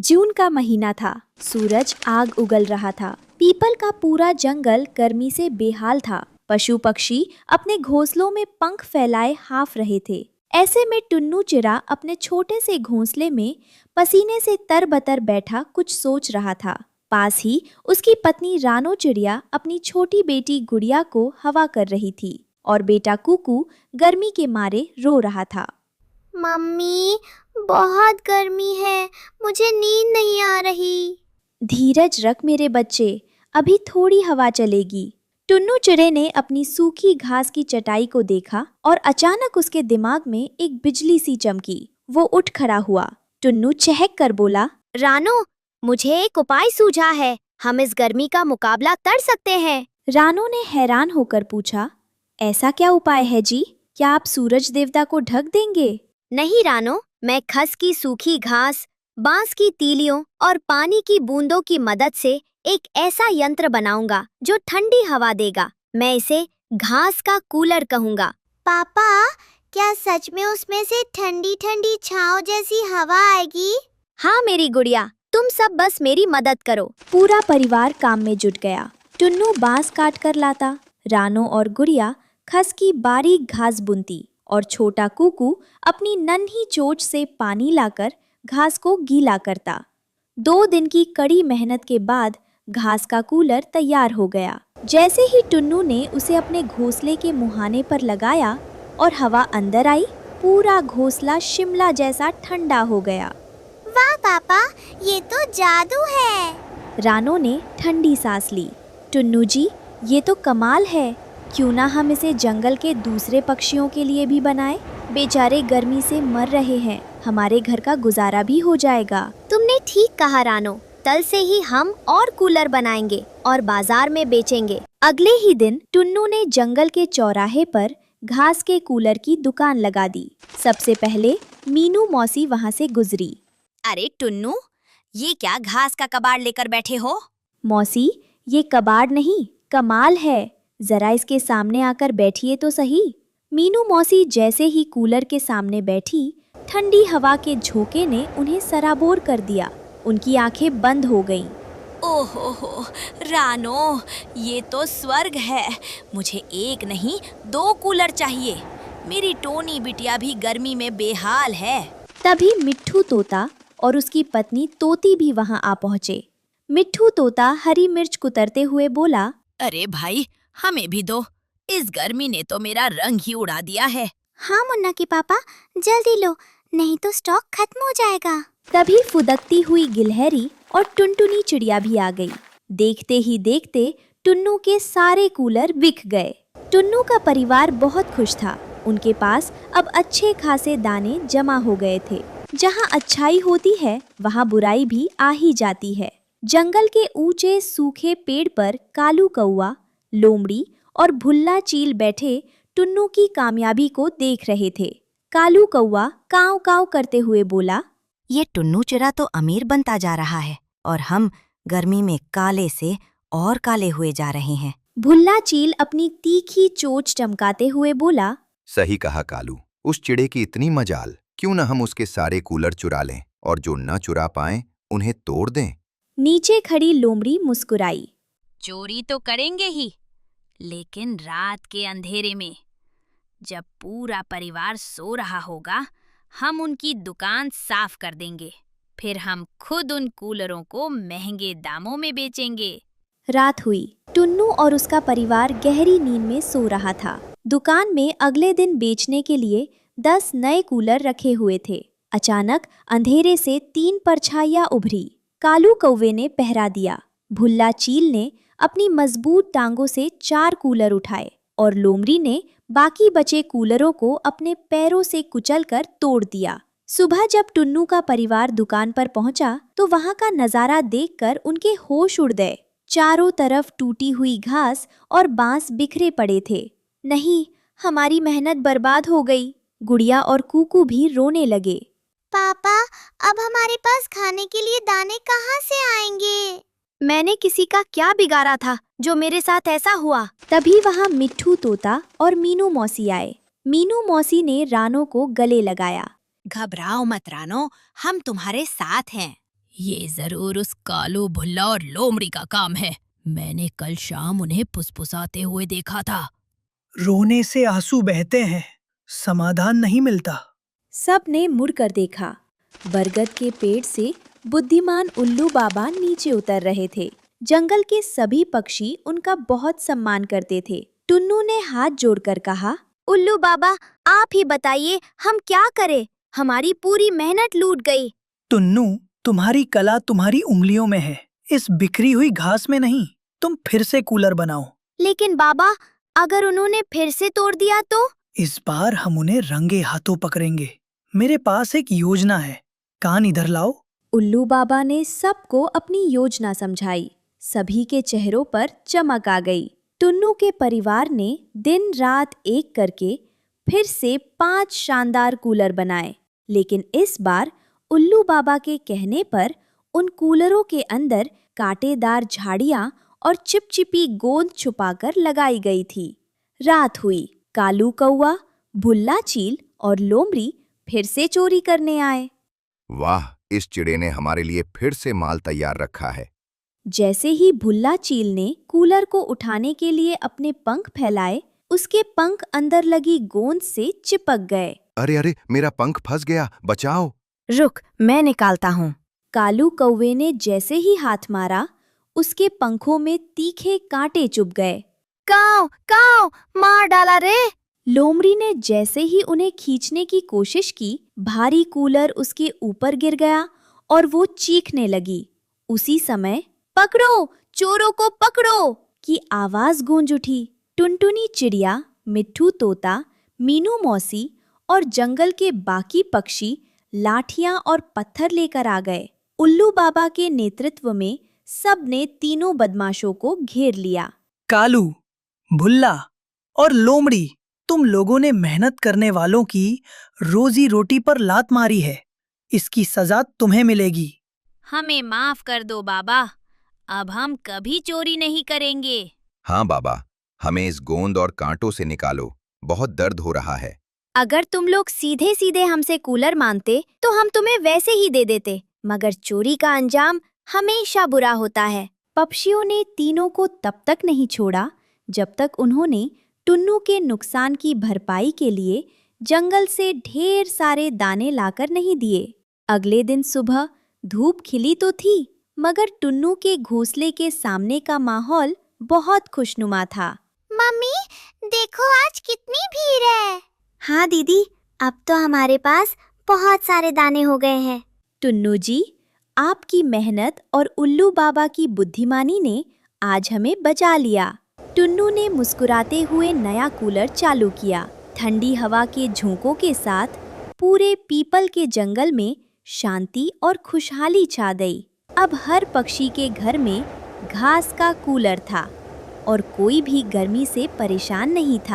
जून का महीना था। सूरज आग उगल रहा था। पीपल का पूरा जंगल गर्मी से बेहाल था। पशु पक्षी अपने घोंसलों में पंख फैलाए हाँफ रहे थे। ऐसे में टुन्नू चिड़ा अपने छोटे से घोंसले में पसीने से तरबतर बैठा कुछ सोच रहा था। पास ही उसकी पत्नी रानो चिड़िया अपनी छोटी बेटी गुड़िया को हवा कर रही थी और बेटा कुकू गर्मी के मारे रो रहा था। मम्मी, बहुत गर्मी है, मुझे नींद नहीं आ रही। धीरज रख मेरे बच्चे, अभी थोड़ी हवा चलेगी। टुन्नू चिड़े ने अपनी सूखी घास की चटाई को देखा और अचानक उसके दिमाग में एक बिजली सी चमकी। वो उठ खड़ा हुआ। टुन्नू चहक कर बोला, रानो, मुझे एक उपाय सूझा है। हम इस गर्मी का मुकाबला कर सकते हैं। रानो ने हैरान होकर पूछा, ऐसा क्या उपाय है जी? क्या आप सूरज देवता को ढक देंगे? नहीं रानो, मैं खस की सूखी घास, बांस की तीलियों और पानी की बूंदों की मदद से एक ऐसा यंत्र बनाऊंगा जो ठंडी हवा देगा। मैं इसे घास का कूलर कहूंगा। पापा, क्या सच में उसमें से ठंडी ठंडी छांव जैसी हवा आएगी? हाँ मेरी गुड़िया, तुम सब बस मेरी मदद करो। पूरा परिवार काम में जुट गया। टुन्नू बांस काट कर लाता, रानो और गुड़िया खस की बारीक घास बुनती और छोटा कुकू अपनी नन्ही चोंच से पानी लाकर घास को गीला करता। 2 दिन की कड़ी मेहनत के बाद घास का कूलर तैयार हो गया। जैसे ही टुन्नू ने उसे अपने घोंसले के मुहाने पर लगाया और हवा अंदर आई, पूरा घोंसला शिमला जैसा ठंडा हो गया। वाह पापा, ये तो जादू है। रानो ने ठंडी सांस ली। टुन्नू जी, ये तो कमाल है। क्यों ना हम इसे जंगल के दूसरे पक्षियों के लिए भी बनाएं? बेचारे गर्मी से मर रहे हैं, हमारे घर का गुजारा भी हो जाएगा। तुमने ठीक कहा रानो, कल से ही हम और कूलर बनाएंगे और बाजार में बेचेंगे। अगले ही दिन टुन्नू ने जंगल के चौराहे पर घास के कूलर की दुकान लगा दी। सबसे पहले मीनू मौसी वहाँ से गुजरी। अरे टुन्नू, ये क्या घास का कबाड़ लेकर बैठे हो? मौसी, ये कबाड़ नहीं, कमाल है। जरा इसके सामने आकर बैठिए तो सही। मीनू मौसी जैसे ही कूलर के सामने बैठी, ठंडी हवा के झोंके ने उन्हें सराबोर कर दिया। उनकी आंखें बंद हो गईं। ओहो रानो, ये तो स्वर्ग है। मुझे एक नहीं 2 कूलर चाहिए। मेरी टोनी बिटिया भी गर्मी में बेहाल है। तभी मिट्ठू तोता और उसकी पत्नी तोती भी वहां आ पहुंचे। मिट्ठू तोता हरी मिर्च कुतरते हुए बोला, अरे भाई, हमें भी दो। इस गर्मी ने तो मेरा रंग ही उड़ा दिया है। हाँ मुन्ना के पापा, जल्दी लो, नहीं तो स्टॉक खत्म हो जाएगा। तभी फुदकती हुई गिलहरी और टुनटुनी चिड़िया भी आ गई। देखते ही देखते टुन्नू के सारे कूलर बिक गए। टुन्नू का परिवार बहुत खुश था। उनके पास अब अच्छे खासे दाने जमा हो गए थे। जहाँ अच्छाई होती है, वहाँ बुराई भी आ ही जाती है। जंगल के ऊंचे सूखे पेड़ पर कालू कौआ, लोमड़ी और भुल्ला चील बैठे टुन्नू की कामयाबी को देख रहे थे। कालू कौआ काव काव करते हुए बोला, ये टुन्नू चिड़ा तो अमीर बनता जा रहा है और हम गर्मी में काले से और काले हुए जा रहे हैं। भुल्ला चील अपनी तीखी चोंच चमकाते हुए बोला, सही कहा कालू, उस चिड़े की इतनी मजाल, क्यों न हम उसके सारे कूलर चुरा लें और जो न चुरा पाएं उन्हें तोड़ दें। नीचे खड़ी लोमड़ी मुस्कुराई, चोरी तो करेंगे ही, लेकिन रात के अंधेरे में, जब पूरा परिवार सो रहा होगा, हम उनकी दुकान साफ कर देंगे। फिर हम खुद उन कूलरों को महंगे दामों में बेचेंगे। रात हुई। टुन्नू और उसका परिवार गहरी नींद में सो रहा था। दुकान में अगले दिन बेचने के लिए 10 नए कूलर रखे हुए थे। अचानक अंधेरे से 3 परछाइयां उभरी। कालू कौवे ने पहरा दिया। भुल्ला चील ने अपनी मजबूत टांगों से 4 कूलर उठाए और लोमड़ी ने बाकी बचे कूलरों को अपने पैरों से कुचलकर तोड़ दिया। सुबह जब टुन्नू का परिवार दुकान पर पहुंचा तो वहां का नजारा देखकर उनके होश उड़ गए। चारों तरफ टूटी हुई घास और बांस बिखरे पड़े थे। नहीं, हमारी मेहनत बर्बाद हो गई। गुड़िया और कुकू भी रोने लगे। पापा, अब हमारे पास खाने के लिए दाने कहाँ से आएंगे? मैंने किसी का क्या बिगाड़ा था जो मेरे साथ ऐसा हुआ? तभी वहाँ मिट्ठू तोता और मीनू मौसी आए। मीनू मौसी ने रानो को गले लगाया। घबराओ मत रानो, हम तुम्हारे साथ हैं। ये जरूर उस कालू, भुल्ला और लोमड़ी का काम है। मैंने कल शाम उन्हें फुसफुसाते हुए देखा था। रोने से आंसू बहते हैं, समाधान नहीं मिलता। सब ने मुड़कर देखा। बरगद के पेड़ से बुद्धिमान उल्लू बाबा नीचे उतर रहे थे। जंगल के सभी पक्षी उनका बहुत सम्मान करते थे। टुन्नू ने हाथ जोड़कर कहा, उल्लू बाबा, आप ही बताइए हम क्या करें? हमारी पूरी मेहनत लूट गई। टुन्नू, तुम्हारी कला तुम्हारी उंगलियों में है, इस बिखरी हुई घास में नहीं। तुम फिर से कूलर बनाओ। लेकिन बाबा, अगर उन्होंने फिर से तोड़ दिया तो? इस बार हम उन्हें रंगे हाथों पकड़ेंगे। मेरे पास एक योजना है, कान इधर लाओ। उल्लू बाबा ने सबको अपनी योजना समझाई। सभी के चेहरों पर चमक आ गई। टुन्नू के परिवार ने दिन रात एक करके फिर से 5 शानदार कूलर बनाए। लेकिन इस बार उल्लू बाबा के कहने पर उन कूलरों के अंदर कांटेदार झाड़ियां और चिपचिपी गोंद छुपाकर लगाई गई थी। रात हुई। कालू कौआ, भुल्ला चील और लोमड़ी फिर से चोरी करने आए। वाह, इस चिड़े ने हमारे लिए फिर से माल तैयार रखा है। जैसे ही भुल्ला चील ने कूलर को उठाने के लिए अपने पंख फैलाए, उसके पंख अंदर लगी गोंद से चिपक गए। अरे अरे, मेरा पंख फंस गया, बचाओ। रुक, मैं निकालता हूँ। कालू कौवे ने जैसे ही हाथ मारा, उसके पंखों में तीखे कांटे चुभ गए। काव काव, मार डाला रे। लोमड़ी ने जैसे ही उन्हें खींचने की कोशिश की, भारी कूलर उसके ऊपर गिर गया और वो चीखने लगी। उसी समय पकड़ो, चोरों को पकड़ो की आवाज गूंज उठी। टुनटुनी चिड़िया, मिट्ठू तोता, मीनू मौसी और जंगल के बाकी पक्षी लाठियां और पत्थर लेकर आ गए। उल्लू बाबा के नेतृत्व में सब ने तीनों बदमाशों को घेर लिया। कालू, भुल्ला और लोमड़ी, तुम लोगों ने मेहनत करने वालों की रोजी रोटी पर लात मारी है। इसकी सजा तुम्हें मिलेगी। हमें माफ कर दो बाबा, अब हम कभी चोरी नहीं करेंगे। हाँ बाबा, हमें इस गोंद और कांटों से निकालो, बहुत दर्द हो रहा है। अगर तुम लोग सीधे सीधे हमसे कूलर मांगते तो हम तुम्हें वैसे ही दे देते, मगर चोरी का अंजाम हमेशा बुरा होता है। पक्षियों ने तीनों को तब तक नहीं छोड़ा जब तक उन्होंने टुन्नू के नुकसान की भरपाई के लिए जंगल से ढेर सारे दाने लाकर नहीं दिए। अगले दिन सुबह धूप खिली तो थी, मगर टुन्नू के घोंसले के सामने का माहौल बहुत खुशनुमा था। मम्मी, देखो आज कितनी भीड़ है। हाँ दीदी, अब तो हमारे पास बहुत सारे दाने हो गए हैं। टुन्नू जी, आपकी मेहनत और उल्लू बाबा की बुद्धिमानी ने आज हमें बचा लिया। टुन्नू ने मुस्कुराते हुए नया कूलर चालू किया। ठंडी हवा के झोंकों के साथ पूरे पीपल के जंगल में शांति और खुशहाली छा गई। अब हर पक्षी के घर में घास का कूलर था और कोई भी गर्मी से परेशान नहीं था।